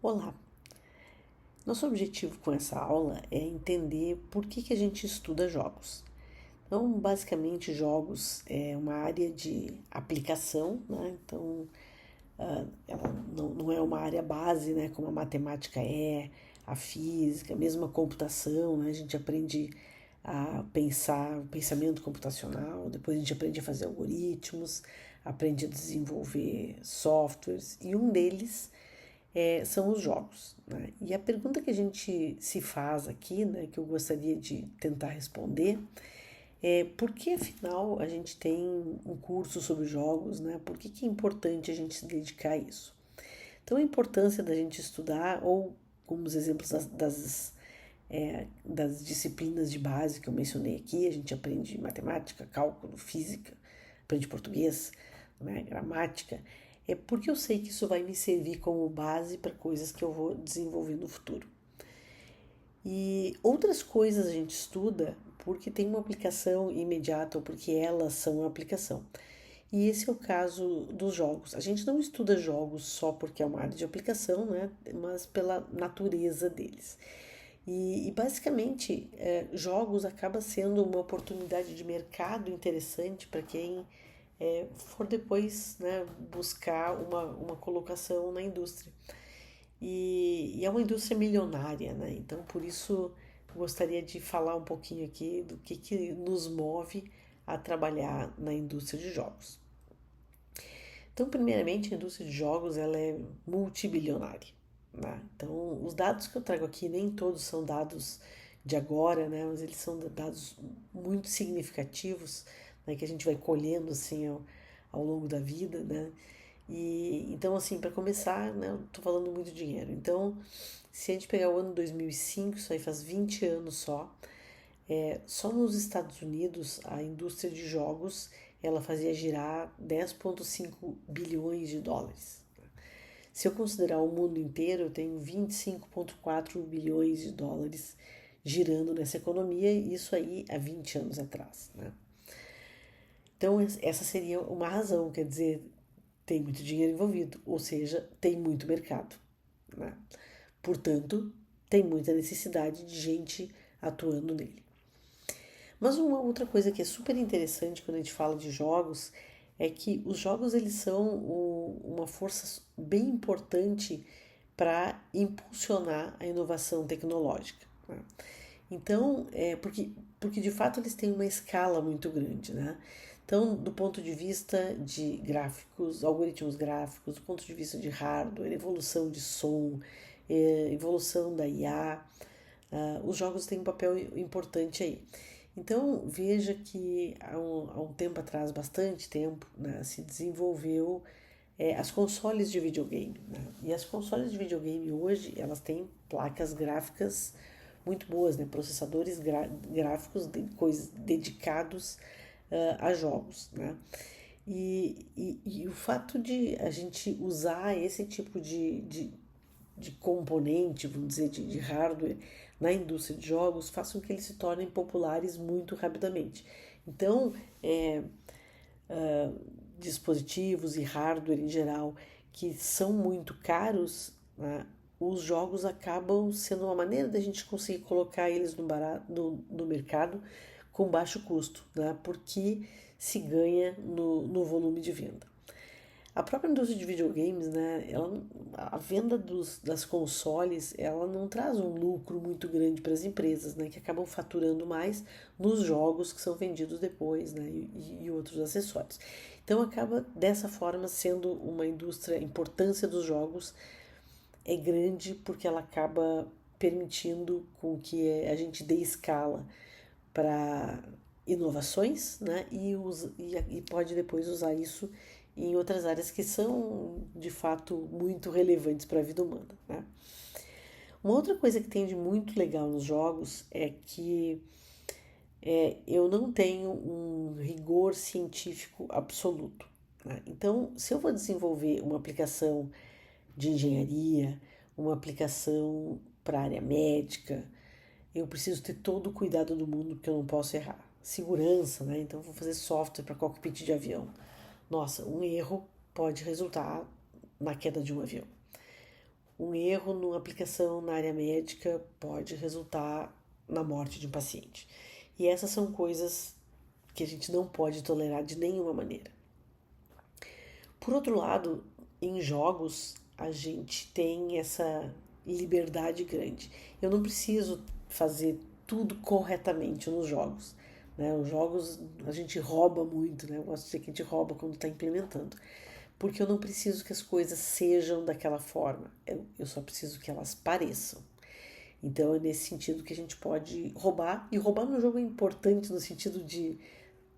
Olá! Nosso objetivo com essa aula é entender por que a gente estuda jogos. Então, basicamente, jogos é uma área de aplicação, né? Então, ela não é uma área base, né? Como a matemática é, a física, mesmo a computação, né? A gente aprende a pensar, o pensamento computacional, depois a gente aprende a fazer algoritmos, aprende a desenvolver softwares, e um deles são os jogos, né? E a pergunta que a gente se faz aqui, né, que eu gostaria de tentar responder, é por que afinal a gente tem um curso sobre jogos, né? Por que é importante a gente se dedicar a isso? Então, a importância da gente estudar, ou como os exemplos das disciplinas de base que eu mencionei aqui, a gente aprende matemática, cálculo, física, aprende português, né, gramática, é porque eu sei que isso vai me servir como base para coisas que eu vou desenvolver no futuro. E outras coisas a gente estuda porque tem uma aplicação imediata ou porque elas são uma aplicação. E esse é o caso dos jogos. A gente não estuda jogos só porque é uma área de aplicação, né? Mas pela natureza deles. E basicamente, jogos acaba sendo uma oportunidade de mercado interessante para quem for depois, né, buscar uma colocação na indústria. E é uma indústria milionária, né? Então, por isso, gostaria de falar um pouquinho aqui do que nos move a trabalhar na indústria de jogos. Então, primeiramente, a indústria de jogos ela é multibilionária, né? Então, os dados que eu trago aqui nem todos são dados de agora, né? Mas eles são dados muito significativos, né? Que a gente vai colhendo assim ao longo da vida, né? E então, assim, para começar, né? Eu tô falando muito dinheiro. Então, se a gente pegar o ano 2005, isso aí faz 20 anos só nos Estados Unidos, a indústria de jogos, ela fazia girar 10,5 bilhões de dólares. Se eu considerar o mundo inteiro, eu tenho 25,4 bilhões de dólares girando nessa economia, e isso aí há 20 anos atrás, né? Então, essa seria uma razão, quer dizer, tem muito dinheiro envolvido, ou seja, tem muito mercado, né? Portanto, tem muita necessidade de gente atuando nele. Mas uma outra coisa que é super interessante quando a gente fala de jogos é que os jogos eles são uma força bem importante para impulsionar a inovação tecnológica, né? Então, porque de fato eles têm uma escala muito grande, né? Então, do ponto de vista de gráficos, algoritmos gráficos, do ponto de vista de hardware, evolução de som, evolução da IA, os jogos têm um papel importante aí. Então, veja que há um tempo atrás, bastante tempo, né, se desenvolveu as consoles de videogame, né? E as consoles de videogame hoje, elas têm placas gráficas muito boas, né? Processadores gráficos coisas dedicados a jogos, né? E o fato de a gente usar esse tipo de componente, vamos dizer, de hardware na indústria de jogos faz com que eles se tornem populares muito rapidamente. Então, dispositivos e hardware em geral que são muito caros, né, os jogos acabam sendo uma maneira da gente conseguir colocar eles no mercado com baixo custo, né, porque se ganha no volume de venda. A própria indústria de videogames, né, a venda das consoles, ela não traz um lucro muito grande para as empresas, né, que acabam faturando mais nos jogos que são vendidos depois, né, e outros acessórios. Então acaba dessa forma sendo uma indústria, a importância dos jogos é grande porque ela acaba permitindo com que a gente dê escala para inovações, né? E pode depois usar isso em outras áreas que são de fato muito relevantes para a vida humana, né? Uma outra coisa que tem de muito legal nos jogos é que eu não tenho um rigor científico absoluto, né? Então, se eu vou desenvolver uma aplicação de engenharia, uma aplicação para a área médica, eu preciso ter todo o cuidado do mundo porque eu não posso errar. Segurança, né? Então, vou fazer software para cockpit de avião. Nossa, um erro pode resultar na queda de um avião. um erro numa aplicação na área médica pode resultar na morte de um paciente. E essas são coisas que a gente não pode tolerar de nenhuma maneira. Por outro lado, em jogos, a gente tem essa liberdade grande. Eu não preciso fazer tudo corretamente nos jogos. Né? Os jogos a gente rouba muito, né? Eu gosto de dizer que a gente rouba quando está implementando. Porque eu não preciso que as coisas sejam daquela forma. Eu só preciso que elas pareçam. Então é nesse sentido que a gente pode roubar. E roubar no jogo é importante no sentido de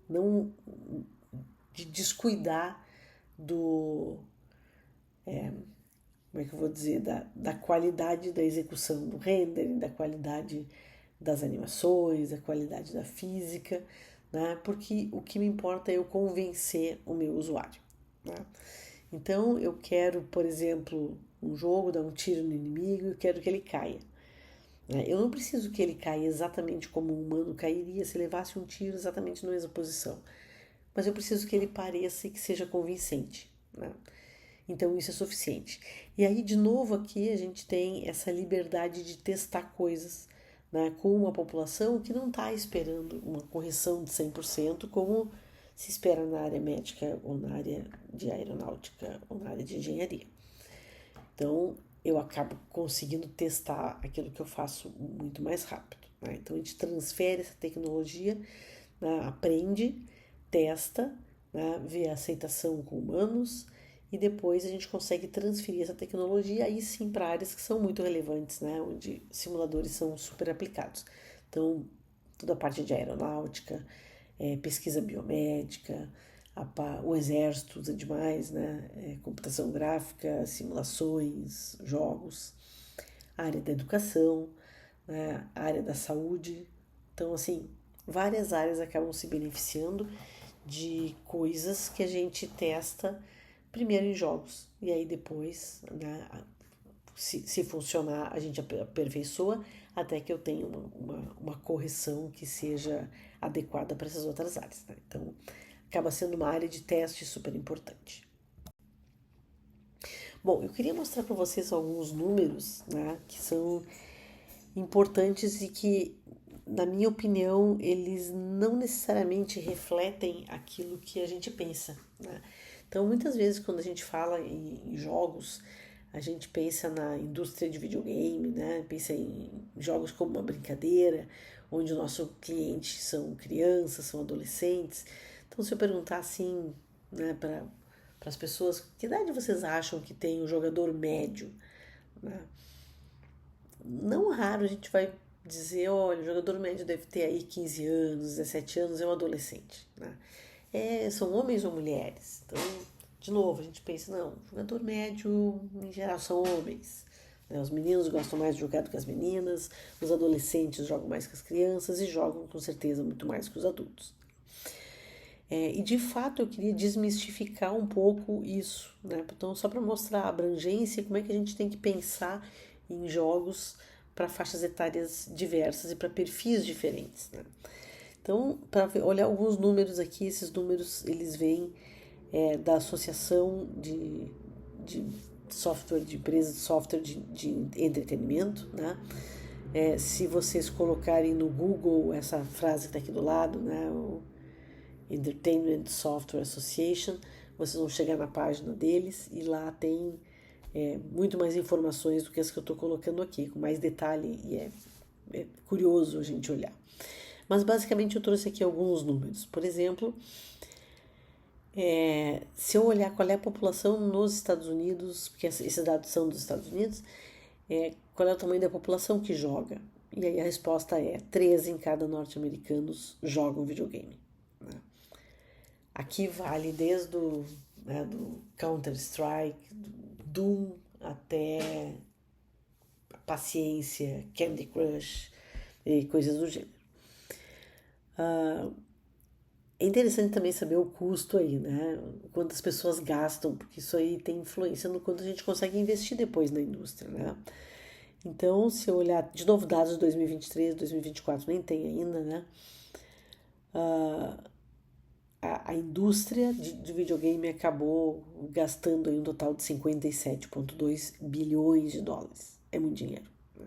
não de descuidar do, como é que eu vou dizer, da qualidade da execução do rendering, da qualidade das animações, da qualidade da física, né? Porque o que me importa é eu convencer o meu usuário, né? Então eu quero, por exemplo, um jogo dar um tiro no inimigo e eu quero que ele caia. Né? Eu não preciso que ele caia exatamente como um humano cairia se levasse um tiro exatamente na mesma posição, mas eu preciso que ele pareça e que seja convincente, né? Então isso é suficiente. E aí, de novo, aqui a gente tem essa liberdade de testar coisas, né, com uma população que não está esperando uma correção de 100%, como se espera na área médica ou na área de aeronáutica ou na área de engenharia. Então, eu acabo conseguindo testar aquilo que eu faço muito mais rápido. Né? Então, a gente transfere essa tecnologia, né, aprende, testa, né, vê a aceitação com humanos e depois a gente consegue transferir essa tecnologia aí sim para áreas que são muito relevantes, né, onde simuladores são super aplicados. Então, toda a parte de aeronáutica, pesquisa biomédica, o exército usa demais, né, computação gráfica, simulações, jogos, a área da educação, né, a área da saúde. Então, assim, várias áreas acabam se beneficiando de coisas que a gente testa primeiro em jogos e aí depois, né, se funcionar, a gente aperfeiçoa até que eu tenha uma correção que seja adequada para essas outras áreas. Né? Então, acaba sendo uma área de teste super importante. Bom, eu queria mostrar para vocês alguns números, né, que são importantes e que, na minha opinião, eles não necessariamente refletem aquilo que a gente pensa, né? Então, muitas vezes, quando a gente fala em jogos, a gente pensa na indústria de videogame, né? Pensa em jogos como uma brincadeira, onde o nosso cliente são crianças, são adolescentes. Então, se eu perguntar assim, né, para as pessoas, que idade vocês acham que tem o jogador médio, né? Não raro a gente vai dizer, olha, o jogador médio deve ter aí 15 anos, 17 anos, é um adolescente, né? São homens ou mulheres? Então, de novo, a gente pensa, não, jogador médio, em geral, são homens. Né? Os meninos gostam mais de jogar do que as meninas, os adolescentes jogam mais que as crianças e jogam, com certeza, muito mais que os adultos. E, de fato, eu queria desmistificar um pouco isso, né? Então, só para mostrar a abrangência, como é que a gente tem que pensar em jogos para faixas etárias diversas e para perfis diferentes, né? Então, para olhar alguns números aqui, esses números eles vêm da Associação de Software, de Empresas de Software de Entretenimento, né? Se vocês colocarem no Google essa frase que está aqui do lado, né? O Entertainment Software Association, vocês vão chegar na página deles e lá tem muito mais informações do que as que eu estou colocando aqui, com mais detalhe e é curioso a gente olhar. Mas basicamente eu trouxe aqui alguns números. Por exemplo, se eu olhar qual é a população nos Estados Unidos, porque esses dados são dos Estados Unidos, qual é o tamanho da população que joga? E aí a resposta é 13 em cada norte-americanos jogam videogame. Né? Aqui vale desde do Counter-Strike, do Doom até Paciência, Candy Crush e coisas do gênero. É interessante também saber o custo aí, né? Quantas pessoas gastam, porque isso aí tem influência no quanto a gente consegue investir depois na indústria, né? Então, se eu olhar, de novo, dados de 2023, 2024, nem tem ainda, né? a indústria de videogame acabou gastando aí um total de 57,2 bilhões de dólares. É muito dinheiro. Né?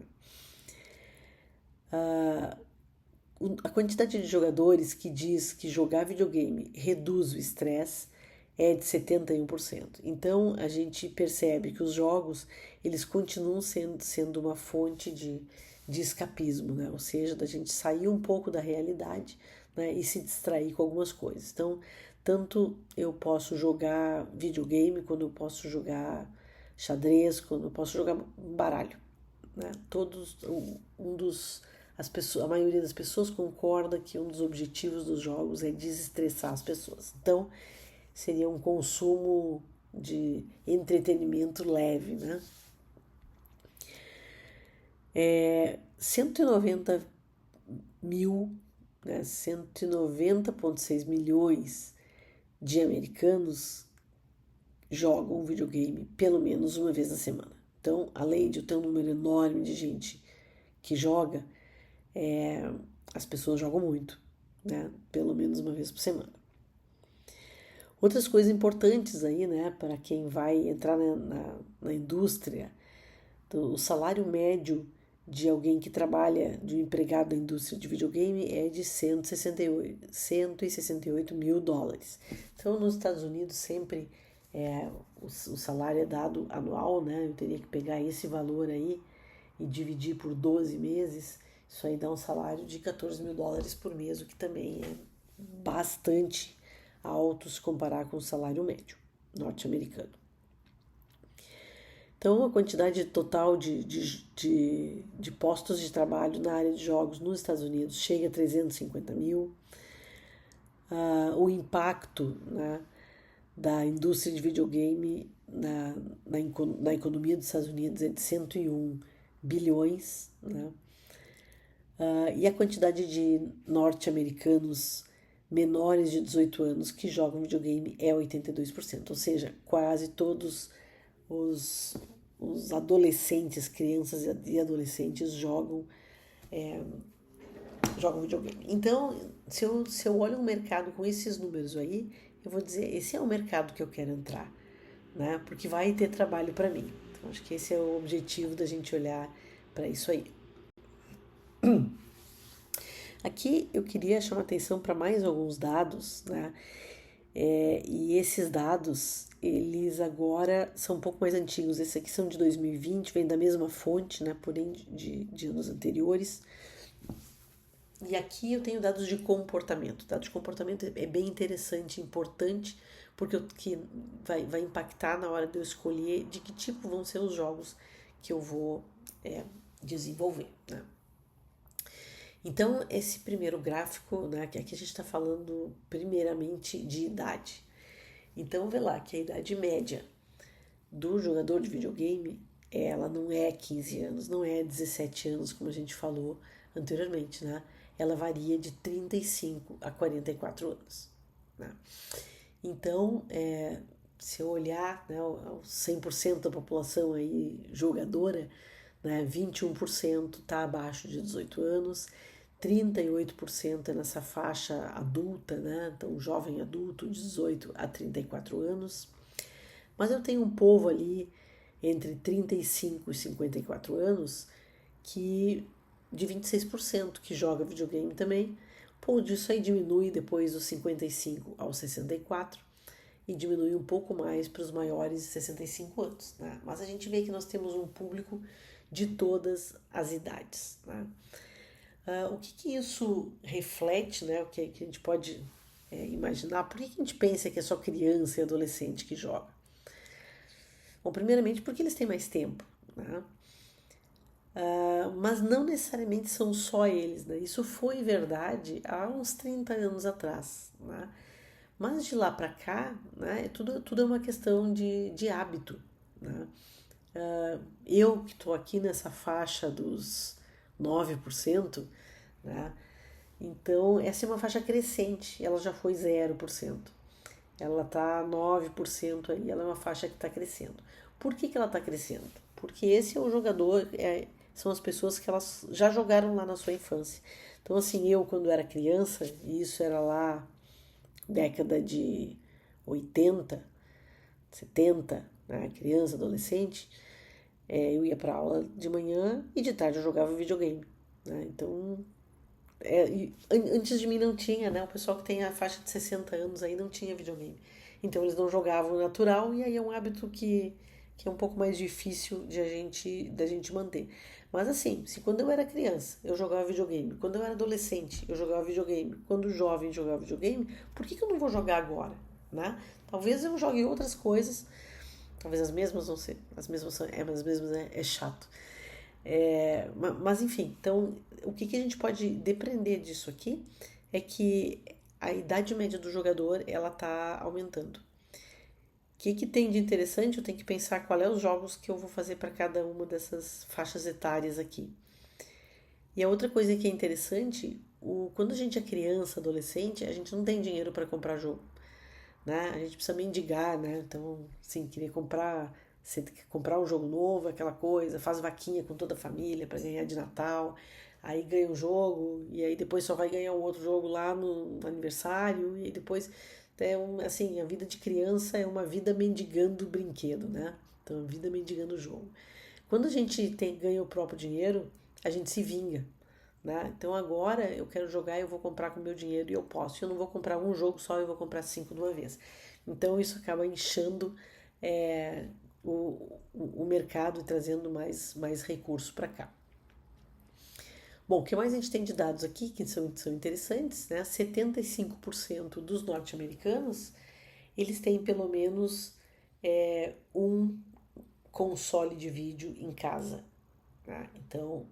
A quantidade de jogadores que diz que jogar videogame reduz o estresse é de 71%. Então a gente percebe que os jogos eles continuam sendo uma fonte de escapismo, né? Ou seja, da gente sair um pouco da realidade, né? E se distrair com algumas coisas. Então, tanto eu posso jogar videogame, quando eu posso jogar xadrez, quando eu posso jogar baralho, né? A maioria das pessoas concorda que um dos objetivos dos jogos é desestressar as pessoas. Então, seria um consumo de entretenimento leve, né? 190 mil, né, 190,6 milhões de americanos jogam videogame pelo menos uma vez na semana. Então, além de ter um número enorme de gente que joga, as pessoas jogam muito, né? Pelo menos uma vez por semana. Outras coisas importantes aí, né, para quem vai entrar na indústria, o salário médio de alguém que trabalha, de um empregado da indústria de videogame, é de 168 mil dólares. Então, nos Estados Unidos, sempre o salário é dado anual, né? Eu teria que pegar esse valor aí e dividir por 12 meses. Isso aí dá um salário de 14 mil dólares por mês, o que também é bastante alto se comparar com o salário médio norte-americano. Então, a quantidade total de postos de trabalho na área de jogos nos Estados Unidos chega a 350 mil. O impacto, né, da indústria de videogame na economia dos Estados Unidos é de 101 bilhões. Né? E a quantidade de norte-americanos menores de 18 anos que jogam videogame é 82%, ou seja, quase todos os adolescentes, crianças e adolescentes jogam videogame. Então, se eu olho um mercado com esses números aí, eu vou dizer, esse é o mercado que eu quero entrar, né? Porque vai ter trabalho para mim. Então, acho que esse é o objetivo da gente olhar para isso aí. Aqui eu queria chamar atenção para mais alguns dados, né? E esses dados, eles agora são um pouco mais antigos. Esses aqui são de 2020, vem da mesma fonte, né? Porém de anos anteriores. E aqui eu tenho dados de comportamento. Dados de comportamento é bem interessante, importante, porque que vai impactar na hora de eu escolher de que tipo vão ser os jogos que eu vou desenvolver, né? Então, esse primeiro gráfico, né, que aqui a gente está falando primeiramente de idade. Então, vê lá que a idade média do jogador de videogame, ela não é 15 anos, não é 17 anos, como a gente falou anteriormente, né? Ela varia de 35 a 44 anos. Né? Então, se eu olhar, né, os 100% da população aí jogadora, né, 21% está abaixo de 18 anos, 38% é nessa faixa adulta, né? Então, jovem adulto, 18 a 34 anos. Mas eu tenho um povo ali entre 35 e 54 anos que de 26% que joga videogame também. Pô, disso aí diminui depois dos 55 aos 64 e diminui um pouco mais para os maiores de 65 anos, né? Mas a gente vê que nós temos um público de todas as idades, né? O que isso reflete, né? O que a gente pode imaginar? Por que a gente pensa que é só criança e adolescente que joga? Bom, primeiramente porque eles têm mais tempo, né? Mas não necessariamente são só eles, né? Isso foi verdade há uns 30 anos atrás, né? Mas de lá para cá, né, tudo é uma questão de hábito, né? Eu que estou aqui nessa faixa dos 9%, né? Então, essa é uma faixa crescente, ela já foi 0%. Ela está 9% aí, ela é uma faixa que está crescendo. Por que ela está crescendo? Porque esse é o jogador, são as pessoas que elas já jogaram lá na sua infância. Então, assim, eu quando era criança, e isso era lá década de 80, 70, né, criança, adolescente, eu ia para aula de manhã e de tarde eu jogava videogame, né? Então, antes de mim não tinha, né? O pessoal que tem a faixa de 60 anos aí não tinha videogame. Então eles não jogavam natural e aí é um hábito que é um pouco mais difícil da gente manter. Mas assim, se quando eu era criança eu jogava videogame, quando eu era adolescente eu jogava videogame, quando jovem jogava videogame, por que eu não vou jogar agora, né? Talvez eu jogue outras coisas, talvez as mesmas não sei, as mesmas são, mas as mesmas é chato. Mas enfim, então o que a gente pode depreender disso aqui é que a idade média do jogador ela tá aumentando. O que tem de interessante? Eu tenho que pensar qual é os jogos que eu vou fazer para cada uma dessas faixas etárias aqui. E a outra coisa que é interessante, quando a gente é criança, adolescente, a gente não tem dinheiro para comprar jogo, né? A gente precisa mendigar, né? Então, sim, queria comprar, você tem que comprar um jogo novo, aquela coisa, faz vaquinha com toda a família para ganhar de Natal, aí ganha um jogo e aí depois só vai ganhar um outro jogo lá no aniversário e aí depois assim, a vida de criança é uma vida mendigando brinquedo, né? Então, a vida mendigando jogo. Quando a gente ganha o próprio dinheiro, a gente se vinga, né? Então agora eu quero jogar, eu vou comprar com meu dinheiro e eu posso. Eu não vou comprar um jogo só, eu vou comprar 5 de uma vez. Então isso acaba inchando o mercado e trazendo mais recursos para cá. Bom, o que mais a gente tem de dados aqui que são interessantes, né? 75% dos norte-americanos eles têm pelo menos um console de vídeo em casa. Né? Então,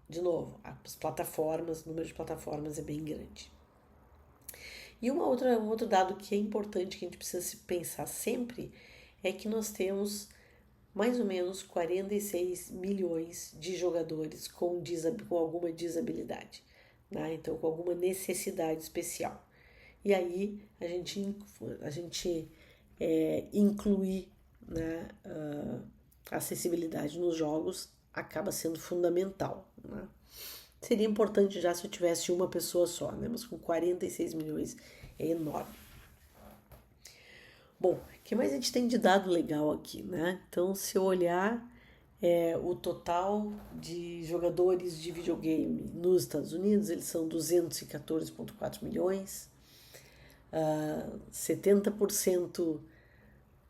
de novo, as plataformas, o número de plataformas é bem grande. E um outro dado que é importante, que a gente precisa se pensar sempre, é que nós temos mais ou menos 46 milhões de jogadores com alguma desabilidade, né? Então com alguma necessidade especial. E aí a gente incluir, né, a acessibilidade nos jogos acaba sendo fundamental, né? Seria importante já se eu tivesse uma pessoa só, né? Mas com 46 milhões é enorme. Bom, o que mais a gente tem de dado legal aqui, né? Então, se eu olhar o total de jogadores de videogame nos Estados Unidos, eles são 214,4 milhões. 70%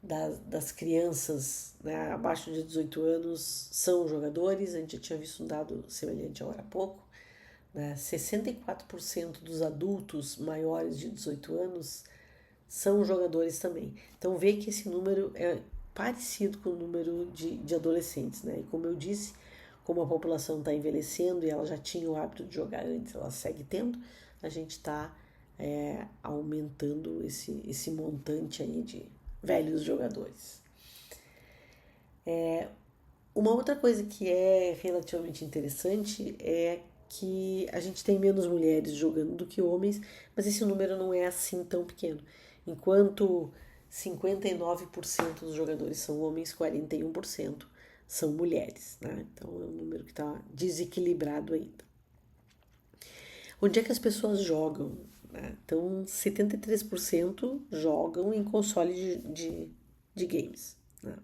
das crianças, né, abaixo de 18 anos são jogadores. A gente já tinha visto um dado semelhante agora há pouco. Né? 64% dos adultos maiores de 18 anos são jogadores também. Então vê que esse número é parecido com o número de adolescentes, né? E como eu disse, como a população está envelhecendo e ela já tinha o hábito de jogar antes, ela segue tendo, a gente está aumentando esse montante aí de velhos jogadores. Uma outra coisa que é relativamente interessante é que a gente tem menos mulheres jogando do que homens, mas esse número não é assim tão pequeno. Enquanto 59% dos jogadores são homens, 41% são mulheres, né? Então é um número que está desequilibrado ainda. Onde é que as pessoas jogam? Né? Então 73% jogam em console de games. Né?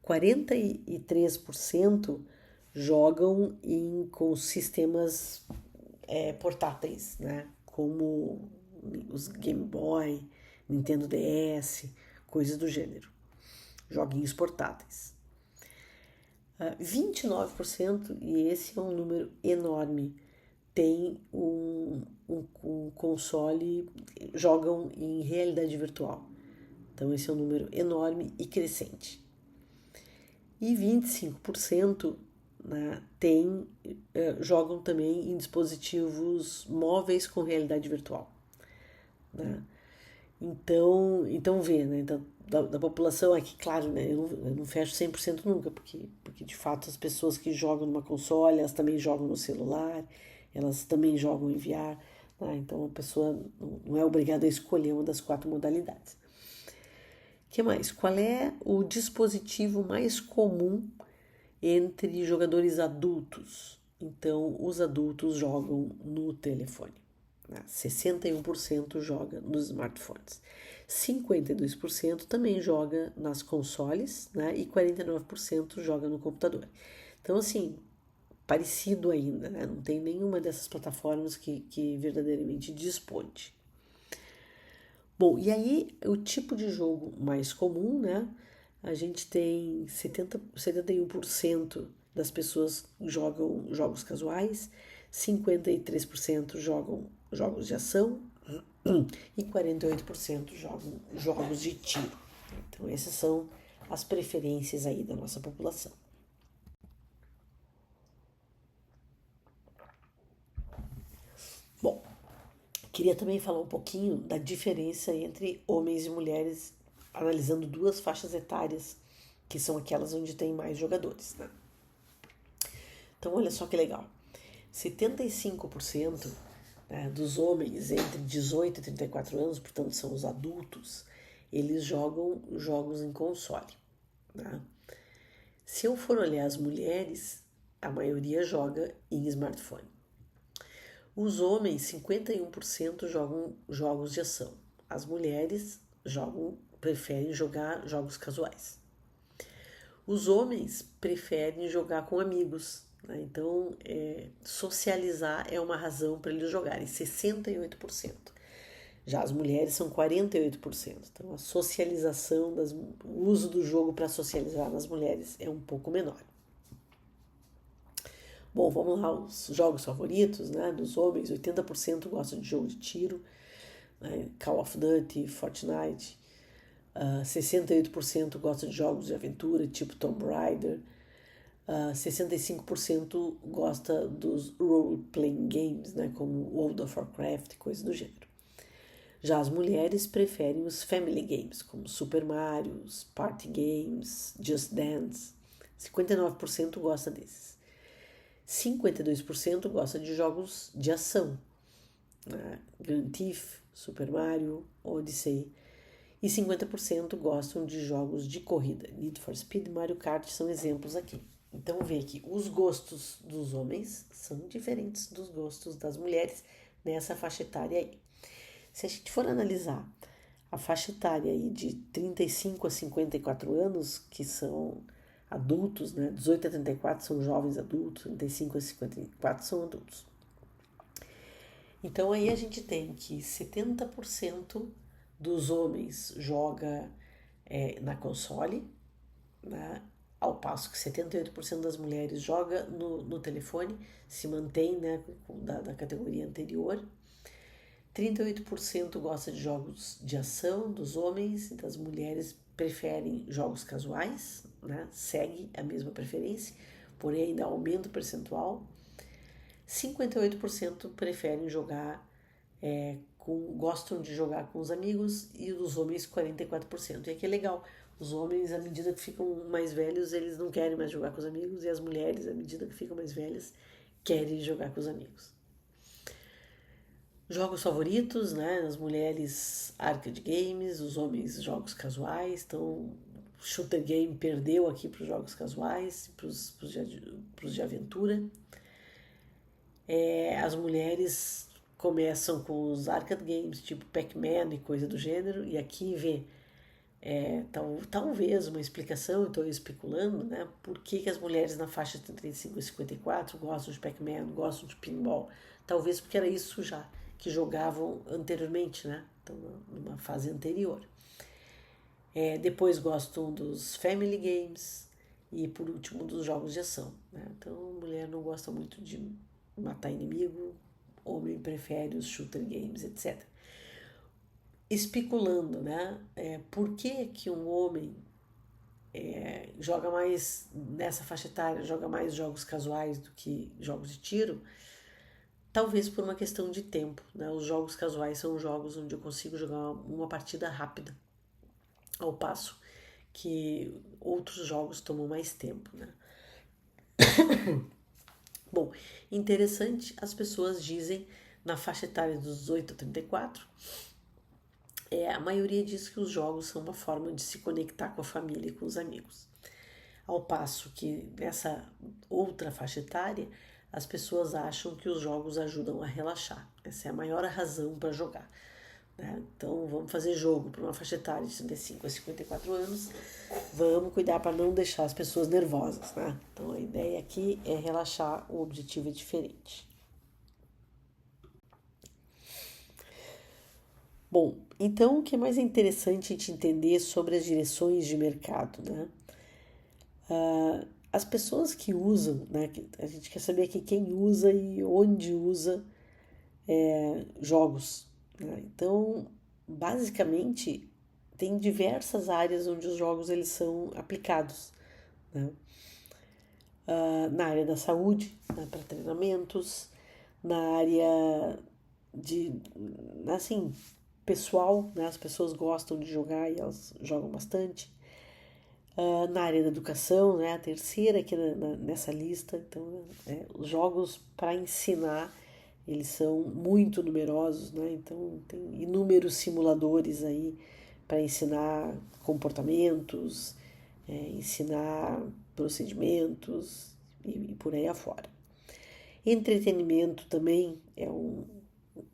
43% jogam com sistemas portáteis, né? Como os Game Boy, Nintendo DS, coisas do gênero. Joguinhos portáteis. 29%, e esse é um número enorme, tem um console, jogam em realidade virtual. Então esse é um número enorme e crescente. E 25%, né, jogam também em dispositivos móveis com realidade virtual. Né? Então vê, né? Então, da população aqui, claro, né? Eu não fecho 100% nunca, porque de fato as pessoas que jogam numa console, elas também jogam no celular, elas também jogam em VR, né? Então a pessoa não é obrigada a escolher uma das 4 modalidades. O que mais? Qual é o dispositivo mais comum entre jogadores adultos? Então, os adultos jogam no telefone. né? 61% joga nos smartphones. 52% também joga nas consoles, né? E 49% joga no computador. Então, assim, parecido ainda, né? Não tem nenhuma dessas plataformas que verdadeiramente desponte. Bom, e aí o tipo de jogo mais comum, né? A gente tem 71% das pessoas jogam jogos casuais, 53% jogam jogos de ação e 48% jogam jogos de tiro. Então, essas são as preferências aí da nossa população. Bom, queria também falar um pouquinho da diferença entre homens e mulheres, analisando duas faixas etárias, que são aquelas onde tem mais jogadores, né? Então, olha só que legal. 75%, né, dos homens entre 18 e 34 anos, portanto são os adultos, eles jogam jogos em console, né? Se eu for olhar as mulheres, a maioria joga em smartphone. Os homens, 51% jogam jogos de ação. As mulheres preferem jogar jogos casuais. Os homens preferem jogar com amigos, né? Então, socializar é uma razão para eles jogarem, 68%. Já as mulheres são 48%. Então, a socialização, o uso do jogo para socializar nas mulheres é um pouco menor. Bom, vamos lá, os jogos favoritos, né? Dos homens, 80% gostam de jogo de tiro, né? Call of Duty, Fortnite. 68% gosta de jogos de aventura, tipo Tomb Raider. 65% gosta dos role-playing games, né? Como World of Warcraft, coisa do gênero. Já as mulheres preferem os family games, como Super Mario, Party Games, Just Dance. 59% gosta desses. 52% gosta de jogos de ação, né? Grand Theft, Super Mario, Odyssey. E 50% gostam de jogos de corrida. Need for Speed e Mario Kart são exemplos aqui. Então vê que os gostos dos homens são diferentes dos gostos das mulheres nessa faixa etária aí. Se a gente for analisar a faixa etária aí de 35 a 54 anos, que são adultos, né? 18 a 34 são jovens adultos, 35 a 54 são adultos. Então aí a gente tem que 70% dos homens joga na console, né? Ao passo que 78% das mulheres joga no telefone, se mantém, né, da categoria anterior. 38% gosta de jogos de ação dos homens e das mulheres preferem jogos casuais, né? Segue a mesma preferência, porém ainda aumenta o percentual. 58% preferem jogar, gostam de jogar com os amigos, e os homens 44%. E aqui é legal, os homens, à medida que ficam mais velhos, eles não querem mais jogar com os amigos, e as mulheres, à medida que ficam mais velhas, querem jogar com os amigos. Jogos favoritos, né? As mulheres, arcade games, os homens, jogos casuais. Então, shooter game perdeu aqui para os jogos casuais, para os de aventura. As mulheres começam com os arcade games, tipo Pac-Man e coisa do gênero, e aqui vê talvez uma explicação, estou especulando, né? Por que as mulheres na faixa de 35 e 54 gostam de Pac-Man, gostam de pinball? Talvez porque era isso já que jogavam anteriormente, né? Então, numa fase anterior. Depois gostam dos family games e, por último, dos jogos de ação, né? Então, a mulher não gosta muito de matar inimigo, homem prefere os shooter games, etc. Especulando, né? Por que um homem joga mais, nessa faixa etária, joga mais jogos casuais do que jogos de tiro? Talvez por uma questão de tempo, né? Os jogos casuais são jogos onde eu consigo jogar uma partida rápida, ao passo que outros jogos tomam mais tempo, né? Bom, interessante, as pessoas dizem, na faixa etária dos 18 a 34, a maioria diz que os jogos são uma forma de se conectar com a família e com os amigos. Ao passo que nessa outra faixa etária, as pessoas acham que os jogos ajudam a relaxar. Essa é a maior razão para jogar, né? Então, vamos fazer jogo para uma faixa etária de 35 a 54 anos. Vamos cuidar para não deixar as pessoas nervosas, né? Então, a ideia aqui é relaxar, o objetivo é diferente. Bom, então o que é mais interessante a gente entender sobre as direções de mercado, né? As pessoas que usam, né? A gente quer saber aqui quem usa e onde usa jogos, né? Então, basicamente, tem diversas áreas onde os jogos eles são aplicados, né? Na área da saúde, né, para treinamentos, na área de, assim, pessoal, né? As pessoas gostam de jogar e elas jogam bastante. Na área da educação, né? A terceira aqui nessa lista. Então, os jogos para ensinar, eles são muito numerosos, né? Então, tem inúmeros simuladores aí para ensinar comportamentos, ensinar procedimentos e por aí afora. Entretenimento também é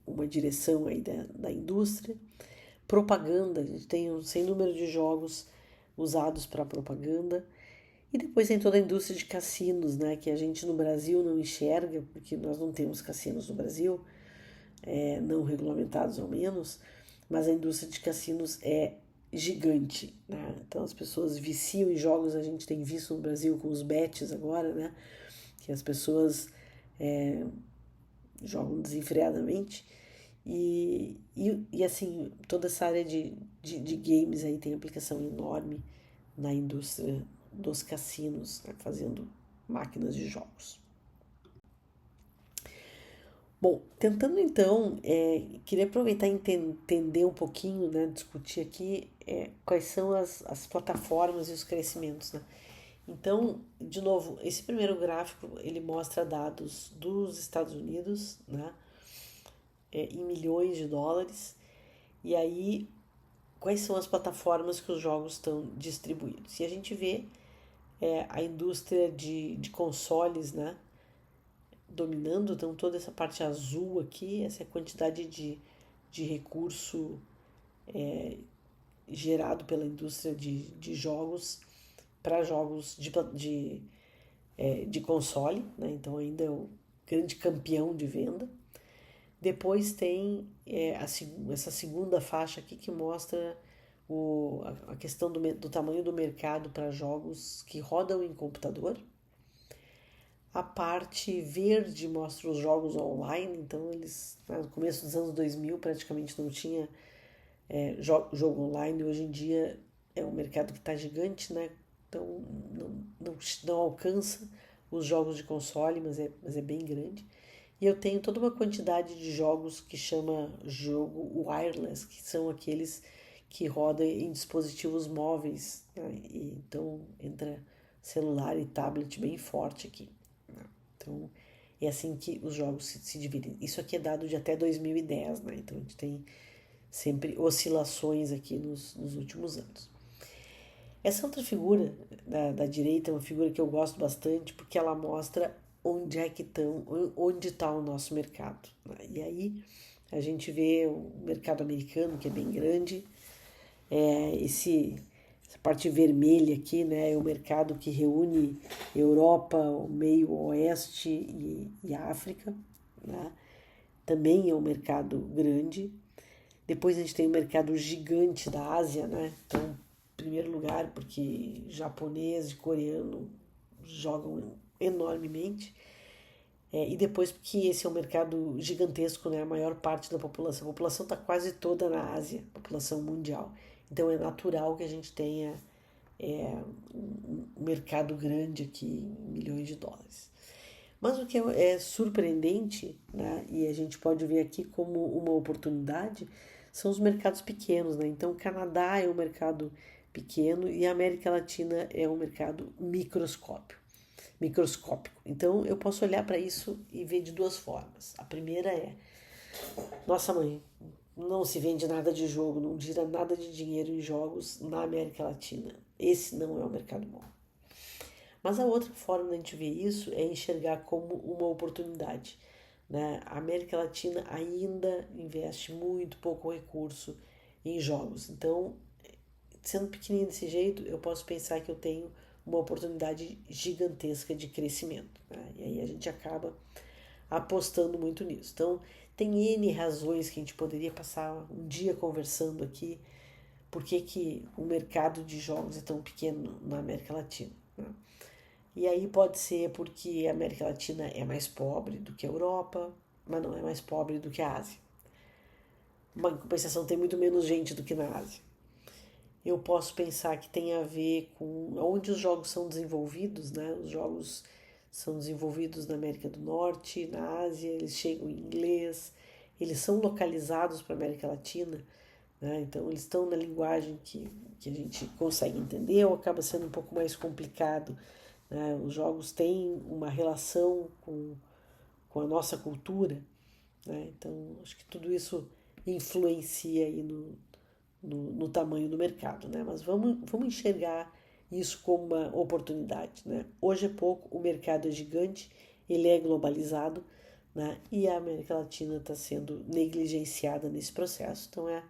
uma direção aí da indústria. Propaganda, a gente tem um sem número de jogos usados para propaganda. E depois tem toda a indústria de cassinos, né, que a gente no Brasil não enxerga, porque nós não temos cassinos no Brasil, não regulamentados ao menos, mas a indústria de cassinos é gigante, né? Então as pessoas viciam em jogos, a gente tem visto no Brasil com os bets agora, né, que as pessoas jogam desenfreadamente. E assim, toda essa área de games aí tem aplicação enorme na indústria dos cassinos, né, fazendo máquinas de jogos. Bom, tentando então, queria aproveitar e entender um pouquinho, né, discutir aqui quais são as plataformas e os crescimentos, né? Então, de novo, esse primeiro gráfico ele mostra dados dos Estados Unidos, né, em milhões de dólares, e aí quais são as plataformas que os jogos estão distribuídos. E a gente vê a indústria de consoles, né, dominando, então toda essa parte azul aqui, essa é a quantidade de recurso gerado pela indústria de jogos para jogos de console, né? Então ainda é o grande campeão de venda. Depois tem essa segunda faixa aqui que mostra a questão do tamanho do mercado para jogos que rodam em computador. A parte verde mostra os jogos online, então eles, no começo dos anos 2000 praticamente não tinha jogo online, hoje em dia é um mercado que está gigante, né? Então não alcança os jogos de console, mas é bem grande. E eu tenho toda uma quantidade de jogos que chama jogo wireless, que são aqueles que rodam em dispositivos móveis, né? E então entra celular e tablet bem forte aqui. Então, é assim que os jogos se dividem. Isso aqui é dado de até 2010, né? Então, a gente tem sempre oscilações aqui nos últimos anos. Essa outra figura da direita é uma figura que eu gosto bastante, porque ela mostra onde está o nosso mercado, né? E aí, a gente vê o mercado americano, que é bem grande, essa parte vermelha aqui, né, é o mercado que reúne Europa, o meio oeste e África, né? Também é um mercado grande. Depois a gente tem o mercado gigante da Ásia, né? Então, em primeiro lugar, porque japonês e coreano jogam enormemente. E depois porque esse é um mercado gigantesco, né? A maior parte da população. A população está quase toda na Ásia, a população mundial. Então é natural que a gente tenha um mercado grande aqui em milhões de dólares. Mas o que é surpreendente, né, e a gente pode ver aqui como uma oportunidade, são os mercados pequenos, né? Então, o Canadá é um mercado pequeno e a América Latina é um mercado microscópico. Então, eu posso olhar para isso e ver de duas formas. A primeira é: nossa mãe, não se vende nada de jogo, não gira nada de dinheiro em jogos na América Latina. Esse não é um mercado bom. Mas a outra forma de a gente ver isso é enxergar como uma oportunidade, né? A América Latina ainda investe muito pouco recurso em jogos. Então, sendo pequenininho desse jeito, eu posso pensar que eu tenho uma oportunidade gigantesca de crescimento, né? E aí a gente acaba apostando muito nisso. Então, tem N razões que a gente poderia passar um dia conversando aqui, por que o mercado de jogos é tão pequeno na América Latina, né? E aí pode ser porque a América Latina é mais pobre do que a Europa, mas não é mais pobre do que a Ásia. Uma compensação, tem muito menos gente do que na Ásia. Eu posso pensar que tem a ver com onde os jogos são desenvolvidos, né? Os jogos são desenvolvidos na América do Norte, na Ásia, eles chegam em inglês, eles são localizados para a América Latina, né? Então eles estão na linguagem que a gente consegue entender, ou acaba sendo um pouco mais complicado, né? Os jogos têm uma relação com a nossa cultura, né? Então acho que tudo isso influencia aí no tamanho do mercado, né? Mas vamos enxergar isso como uma oportunidade, né? Hoje é pouco, o mercado é gigante, ele é globalizado, né? E a América Latina está sendo negligenciada nesse processo, então é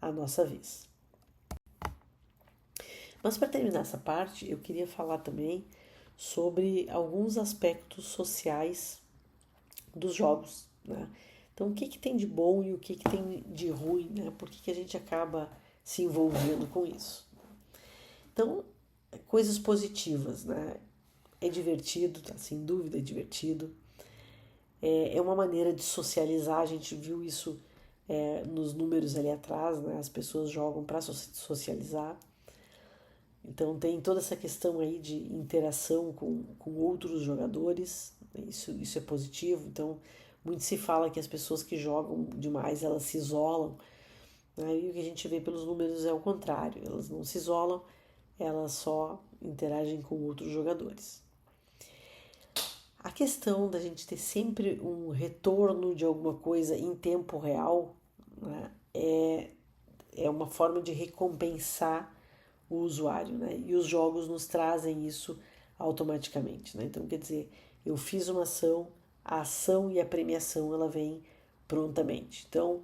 a nossa vez. Mas para terminar essa parte, eu queria falar também sobre alguns aspectos sociais dos jogos, né? Então, o que tem de bom e o que tem de ruim, né? Por que a gente acaba se envolvendo com isso? Então, coisas positivas, né? É divertido, tá? Sem dúvida é divertido. É uma maneira de socializar, a gente viu isso nos números ali atrás, né? As pessoas jogam para socializar. Então tem toda essa questão aí de interação com outros jogadores, isso é positivo. Então muito se fala que as pessoas que jogam demais, elas se isolam, né? E o que a gente vê pelos números é o contrário, elas não se isolam, elas só interagem com outros jogadores. A questão da gente ter sempre um retorno de alguma coisa em tempo real, né, é uma forma de recompensar o usuário, né? E os jogos nos trazem isso automaticamente, né? Então, quer dizer, eu fiz uma ação, a ação e a premiação ela vem prontamente. Então,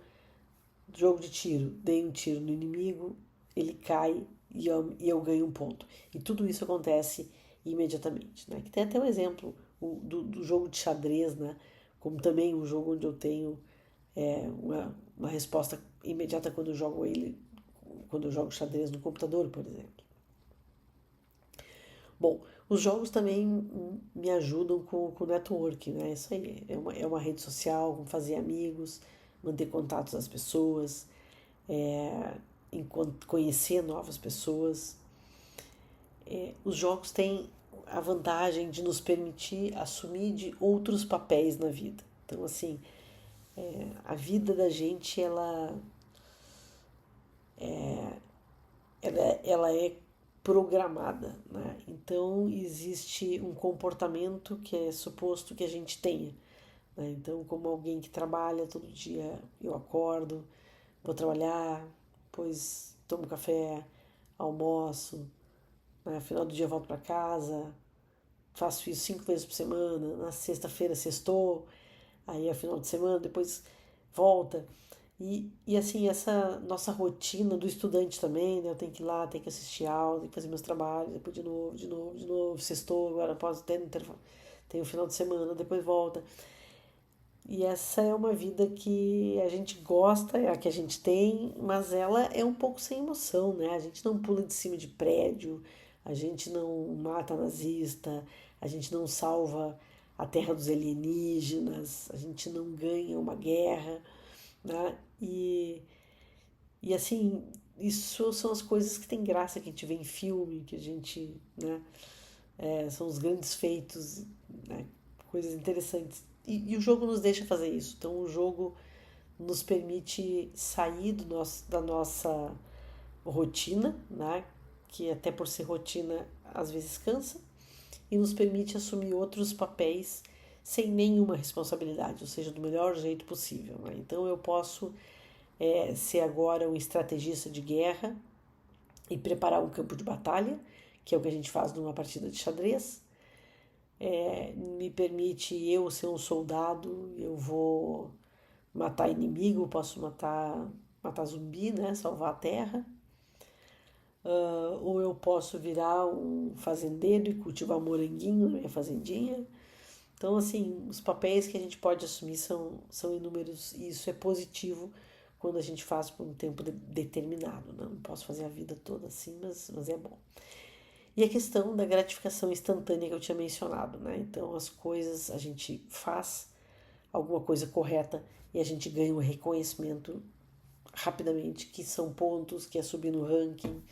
jogo de tiro, dei um tiro no inimigo, ele cai e eu ganho um ponto. E tudo isso acontece imediatamente, né? Que tem até um exemplo do jogo de xadrez, né? Como também um jogo onde eu tenho uma resposta imediata quando eu jogo ele, quando eu jogo xadrez no computador, por exemplo. Bom, os jogos também me ajudam com o networking, né? Isso aí, é uma rede social, com fazer amigos, manter contatos das pessoas, é, conhecer novas pessoas. Os jogos têm a vantagem de nos permitir assumir de outros papéis na vida. Então, assim, a vida da gente, ela é programada, né? Então existe um comportamento que é suposto que a gente tenha, né? Então, como alguém que trabalha todo dia, eu acordo, vou trabalhar, depois tomo café, almoço, né? Final do dia volto para casa, faço isso 5 vezes por semana, na sexta-feira sextou, aí é final de semana, depois volta. E assim, essa nossa rotina do estudante também, né? Eu tenho que ir lá, tenho que assistir aula, tenho que fazer meus trabalhos, depois de novo, sextou, agora posso ter intervalo, tem o final de semana, depois volta. E essa é uma vida que a gente gosta, é a que a gente tem, mas ela é um pouco sem emoção, né? A gente não pula de cima de prédio, a gente não mata nazista, a gente não salva a terra dos alienígenas, a gente não ganha uma guerra, né? E assim, isso são as coisas que tem graça que a gente vê em filme, que a gente, né? São os grandes feitos, né? Coisas interessantes. E o jogo nos deixa fazer isso. Então o jogo nos permite sair da nossa rotina, né? Que até por ser rotina às vezes cansa, e nos permite assumir outros papéis sem nenhuma responsabilidade, ou seja, do melhor jeito possível, né? Então eu posso ser agora um estrategista de guerra e preparar um campo de batalha, que é o que a gente faz numa partida de xadrez. Me permite eu ser um soldado, eu vou matar inimigo, posso matar zumbi, né? Salvar a terra. Ou eu posso virar um fazendeiro e cultivar moranguinho na minha fazendinha. Então, assim, os papéis que a gente pode assumir são inúmeros e isso é positivo quando a gente faz por um tempo determinado. Né? Não posso fazer a vida toda assim, mas é bom. E a questão da gratificação instantânea que eu tinha mencionado, né? Então, as coisas, a gente faz alguma coisa correta e a gente ganha um reconhecimento rapidamente, que são pontos, que é subir no ranking,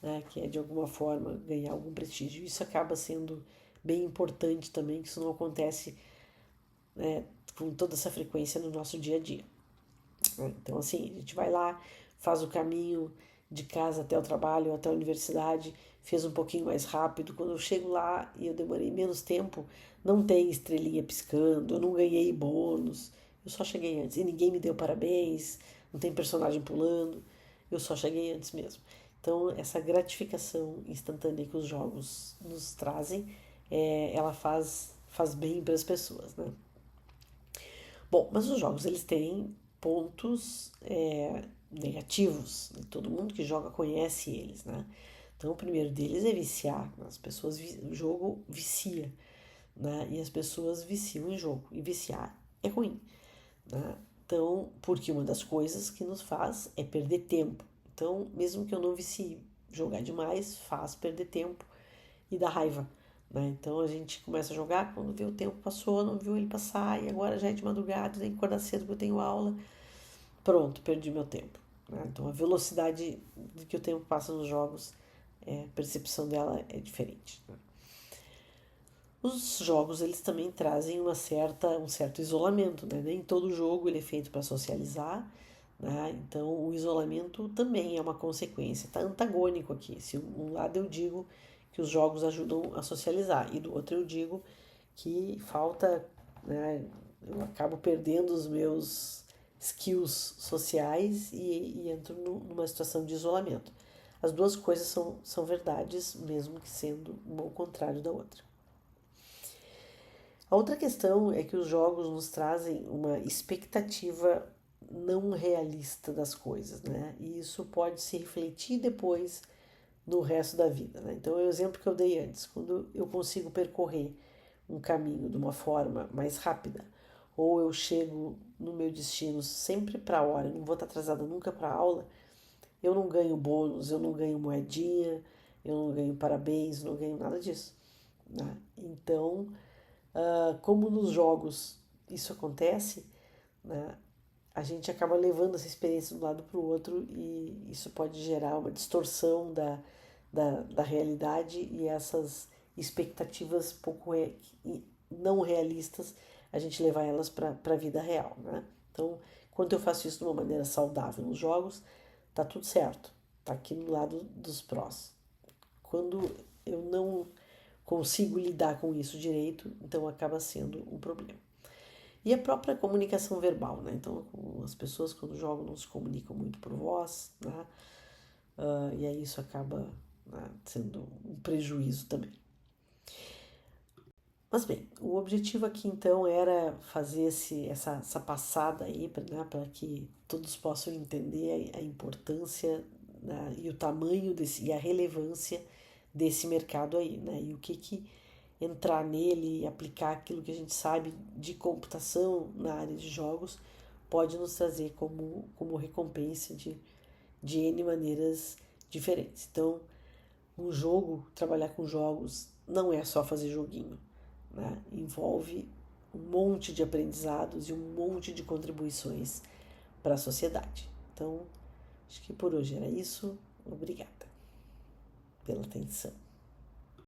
né? Que é de alguma forma ganhar algum prestígio. Isso acaba sendo bem importante também, que isso não acontece, né, com toda essa frequência no nosso dia a dia. Então, assim, a gente vai lá, faz o caminho de casa até o trabalho, até a universidade, fez um pouquinho mais rápido. Quando eu chego lá e eu demorei menos tempo, não tem estrelinha piscando, eu não ganhei bônus, eu só cheguei antes. E ninguém me deu parabéns, não tem personagem pulando, eu só cheguei antes mesmo. Então, essa gratificação instantânea que os jogos nos trazem, ela faz bem para as pessoas, né? Bom, mas os jogos eles têm pontos negativos. Todo mundo que joga conhece eles, né? Então, o primeiro deles é viciar. As pessoas, o jogo vicia, né? E as pessoas viciam em jogo. E viciar é ruim, né? Então, porque uma das coisas que nos faz é perder tempo. Então, mesmo que eu não vicie, jogar demais faz perder tempo e dá raiva, né? Então a gente começa a jogar, quando vê o tempo passou, não viu ele passar, e agora já é de madrugada, tem que acordar cedo porque eu tenho aula. Pronto, perdi meu tempo, né? Então a velocidade de que o tempo passa nos jogos, a percepção dela é diferente, né? Os jogos eles também trazem um certo isolamento, né? Nem todo jogo ele é feito para socializar, né? Então o isolamento também é uma consequência, está antagônico aqui. Se um lado eu digo que os jogos ajudam a socializar e do outro eu digo que falta, né? Eu acabo perdendo os meus skills sociais e entro numa situação de isolamento. As duas coisas são verdades, mesmo que sendo uma ao contrário da outra. A outra questão é que os jogos nos trazem uma expectativa não realista das coisas, né? E isso pode se refletir depois no resto da vida, né? Então, é o exemplo que eu dei antes. Quando eu consigo percorrer um caminho de uma forma mais rápida, ou eu chego no meu destino sempre para a hora, não vou estar atrasada nunca para a aula, eu não ganho bônus, eu não ganho moedinha, eu não ganho parabéns, não ganho nada disso, né? Então, como nos jogos isso acontece, né, a gente acaba levando essa experiência de um lado para o outro e isso pode gerar uma distorção da realidade e essas expectativas pouco não realistas, a gente levar elas para a vida real, né? Então, quando eu faço isso de uma maneira saudável nos jogos, tá tudo certo, tá aqui no lado dos prós. Quando eu não consigo lidar com isso direito, então acaba sendo um problema. E a própria comunicação verbal, né? Então, as pessoas quando jogam não se comunicam muito por voz, né? E aí isso acaba, né, sendo um prejuízo também. Mas bem, o objetivo aqui então era fazer essa passada aí, né, para que todos possam entender a importância, né, e o tamanho e a relevância desse mercado aí, né? E o que entrar nele e aplicar aquilo que a gente sabe de computação na área de jogos pode nos trazer como recompensa de N maneiras diferentes. Então, trabalhar com jogos não é só fazer joguinho, né? Envolve um monte de aprendizados e um monte de contribuições para a sociedade. Então, acho que por hoje era isso. Obrigada pela atenção.